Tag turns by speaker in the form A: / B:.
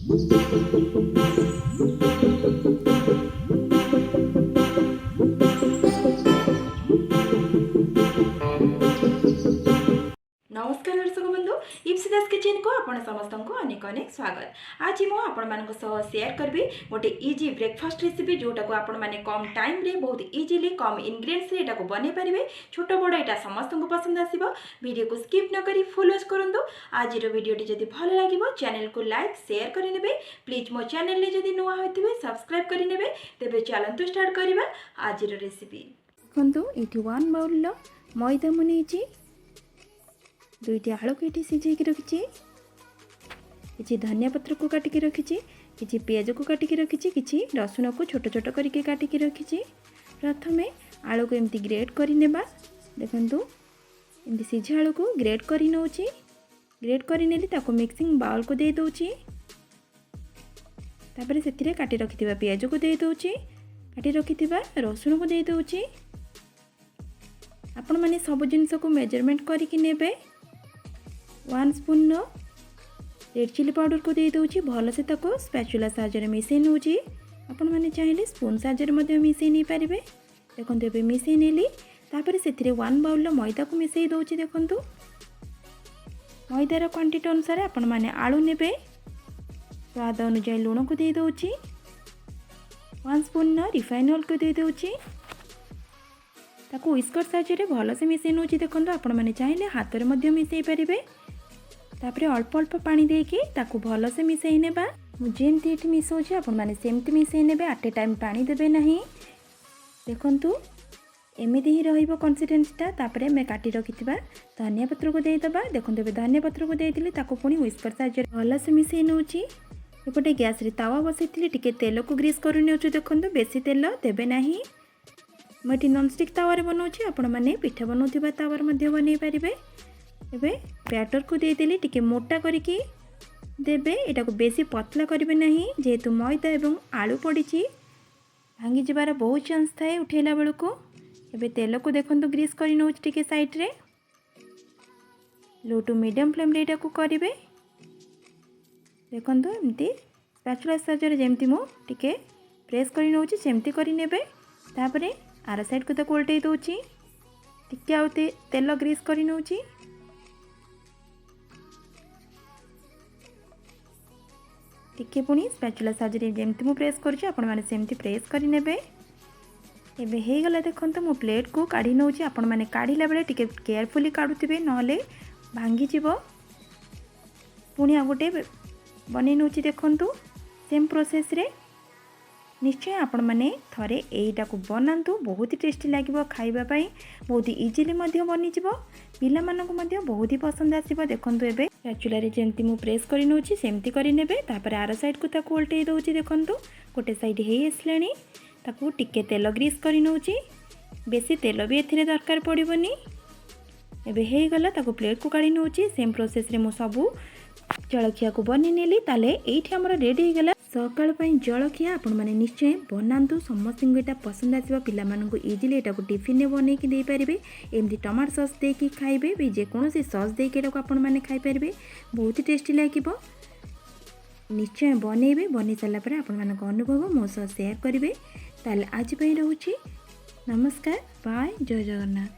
A: नमस्कार दर्शक बंधु, इप्सिता किचन को आपण समस्त को अनेक अनेक स्वागत। आज मु आपण मान शेयर करबी गोटे इजी ब्रेकफास्ट रेसिपी जोटा को आपण माने कम टाइम रे बहुत इजीली कम इंग्रेडिएंट्स रे एटा को बने पारिबे। छोट बड़ एटा समस्त को पसंद आसीबो। वीडियो को स्किप न करी फुल वॉच करंतु। आज रो वीडियो जदि भल लागिबो चैनल को लाइक शेयर करि नेबे। प्लीज मो चैनल ले जदि नुवा होइतिबे सब्सक्राइब करि नेबे। तेबे चलंतु स्टार्ट करिबा आज रो रेसिपी। देखंतु एठी 1 बाउल लो मैदा मुनेची, दुईटी आलू को ये सिझे रखी, किसी धनिया पत्र को काटिकी रखी, किसी पियाज को काटिकी रखी, किसी रसुण को छोट छोट करके काटिकी रखी। प्रथम आलू को एमती ग्रेट कर नेबा। देखंतु एमती सिझा आलू को ग्रेट कर नौची। ग्रेट कर नेली ताको मिक्सिंग बाउल को दे दउची। तापर सेतिरे काटी रखिथिबा पियाज को दे दउची, काटी रखिथिबा रसुण को दे दउची। आपण माने सब जिनिस को मेजरमेंट करके नेबे। 1 स्पून रेड चिली पाउडर को दे दूची। भल से ताको स्पैचुला साहाय्य मिसई नौची। आपण माने चाहिले स्पून साहाय्य मिसई नहीं पारिबे। देखंतु एबे मिसई नेली। तापर सेथिरे 1 बाउल मैदा को मिसई दउची। देखंतु मैदार क्वांटिटी अनुसार आपण माने आलू नेबे। स्वाद अनुसार लूण को दे दउची। 1 स्पून रिफाइन ऑयल को दे दउची। ताको व्हिस्कर साहाय्य भल से मिसई नौची। देखंतु आपण माने चाहिले हाथ में मिसई पारिबे। तापर अल्प अल्प पानी देके ताको भल से मिसई नेबा। मु जेमती एठी मिसौछि आपण माने सेमती मिसई नेबे। एट ए टाइम पानी देबे नहीं। देखंतु एमिति ही रहिबो कंसिस्टेंसीटा। तापर मैं काटी रखिथिबा धनिया पत्र को दे दबा। देखंतु बे धनिया पत्र को देइतिली ताको पुनी व्हिस्कर साहाय्य भल से मिसई नौछि। एपटे गैस रे तावा बसैतिली, टिके तेल को ग्रीस करि नेउछु। देखंतु बेसी तेल देबे नहीं। मैं नॉनस्टिक तावार बनाऊँगी। आपण मैंने पिठा बनाऊा तावार बन पारे। एबे बैटर को देदेली, टिके मोटा करके देबे। एटा को बेसी पतला करेंगे नहीं, जेहेतु मैदा एवं आलू पड़ी भांगी जबार बहुत चांस थाए उठेला बेलू को। एबे तेल को देखंतु ग्रीस कर नौ टिके साइड रे। लो टू मीडियम फ्लेम रे एटा को करिवे। देखंतु एमती स्पैचुला साहाय्य जेमती मु टिके प्रेस कर नौची सेमती करि नेबे। तापरे आर साइड को ताको उल्टे दूची। टिके आउते तेल ग्रीस कर नौची। टिके पुनी स्पैचुला साहाय्य जेमती मु प्रेस करछि आपण माने सेमती प्रेस करि नेबे। एबे हे गला। देखंतु मु प्लेट को काढी नौची। आपण माने काढिला बेले टिके केयरफुली काढुथिबे, नहले भांगी जिवो। पुनी आ गोटे बनै नौची। देखंतु सेम प्रोसेस रे निश्चय आपण माने थरे एटा को बनातु। बहुत ही टेस्टी लागिबो खाइबा पई। बहुत ही इजीली मध्य बनि जिवो। पिला मानको मध्य बहुत ही पसंद आसीबो। देखंतु एबे स्पैचुला रे जेमती मु प्रेस करि नौची सेमती करि नेबे। तापर आर साइड को ताको उल्टे दउची। देखंतु गोटे साइड हेई आसलानी। ताको टिके तेल ग्रीस करि नौची। बेसी तेल भी एथिरे दरकार पड़िबोनी। एबे हेई गला। ताको प्लेट को काढी नौची। सेम प्रोसेस रे मु सबु जलखिया को बनी नेली। ताले एठी हमर रेडी हो गला सकाळ पई जलखिया। आपण माने निश्चय बनातु। समस्त एटा पसंद आसीबा। पिला मानकु इजीली एटा को टिफिन ने बनै कि दे पारिबे। एमदी टमाटो सॉस दे कि खाइबे भी, जे कोनोसी सॉस दे कि एटा को आपण माने खाइ पारिबे। बहुत ही टेस्टी लागिबो। निश्चय बनेबे। बनै साला पर आपण मानक अनुभव मो सह शेयर करिवे। ताले आज पई रहूची। नमस्कार, बाय, जय जगन्नाथ।